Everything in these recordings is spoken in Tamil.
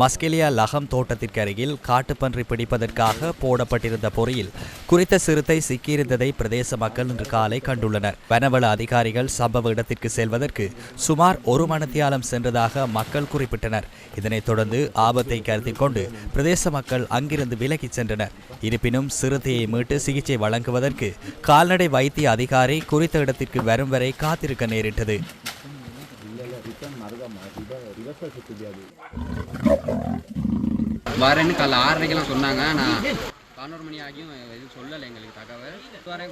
மஸ்கெலியா லகம் தோட்டத்திற்கு அருகில் காட்டுப்பன்றி பிடிப்பதற்காக போடப்பட்டிருந்த பொறியில் குறித்த சிறுத்தை சிக்கியிருந்ததை பிரதேச மக்கள் இன்று காலை கண்டுள்ளனர். வனவள அதிகாரிகள் சம்பவ இடத்திற்கு செல்வதற்கு சுமார் 1 மணித்தியாலம் சென்றதாக மக்கள் குறிப்பிட்டனர். இதனைத் தொடர்ந்து ஆபத்தை கருத்தில் கொண்டு பிரதேச மக்கள் அங்கிருந்து விலகிச் சென்றனர். இருப்பினும் சிறுத்தையை மீட்டு சிகிச்சை வழங்குவதற்கு கால்நடை வைத்திய அதிகாரி குறித்த இடத்திற்கு வரும் வரை காத்திருக்க நேரிட்டது. வரேன்னு காலைல 6:30க்கெல்லாம் சொன்னாங்க. நான் 11 மணி ஆகியும் எதுவும் சொல்லலை எங்களுக்கு தகவல்.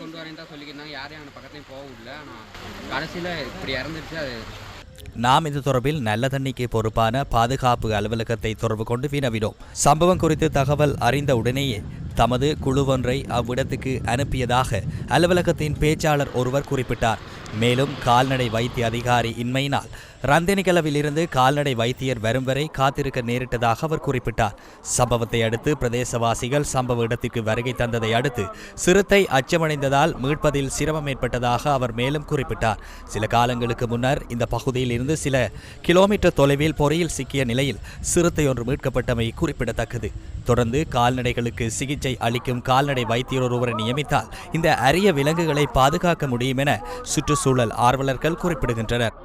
கொண்டு வரேன் தான் சொல்லிக்கிறாங்க. யாரையும் அந்த பக்கத்துலையும் போக விடல. ஆனால் கடைசியில் இப்படி இறந்துருச்சு. அது நாம் இது தொடர்பில் நல்ல தண்ணிக்கு பொறுப்பான பாதுகாப்பு அலுவலகத்தை தொடர்பு கொண்டு வினவினோம். சம்பவம் குறித்து தகவல் அறிந்த உடனேயே தமது குழுவொன்றை அவ்விடத்துக்கு அனுப்பியதாக அலுவலகத்தின் பேச்சாளர் ஒருவர் குறிப்பிட்டார். மேலும் கால்நடை வைத்திய அதிகாரி இன்மையினால் ரந்தனிகலவில் இருந்து கால்நடை வைத்தியர் வரும் வரை காத்திருக்க நேரிட்டதாக அவர் குறிப்பிட்டார். சம்பவத்தை அடுத்து பிரதேசவாசிகள் சம்பவ இடத்திற்கு வருகை தந்ததை அடுத்து சிறுத்தை அச்சமடைந்ததால் மீட்பதில் சிரமம் ஏற்பட்டதாக அவர் மேலும் குறிப்பிட்டார். சில காலங்களுக்கு முன்னர் இந்த பகுதியில் இருந்து சில கிலோமீட்டர் தொலைவில் பொறியில் சிக்கிய நிலையில் சிறுத்தை ஒன்று மீட்கப்பட்டமை குறிப்பிடத்தக்கது. தொடர்ந்து கால்நடைகளுக்கு சிகிச்சை அளிக்கும் கால்நடை வைத்தியர் ஒருவரை நியமித்தால் இந்த அரிய விலங்குகளை பாதுகாக்க முடியும் என சுற்றுச்சூழல் ஆர்வலர்கள் குறிப்பிடுகின்றனர்.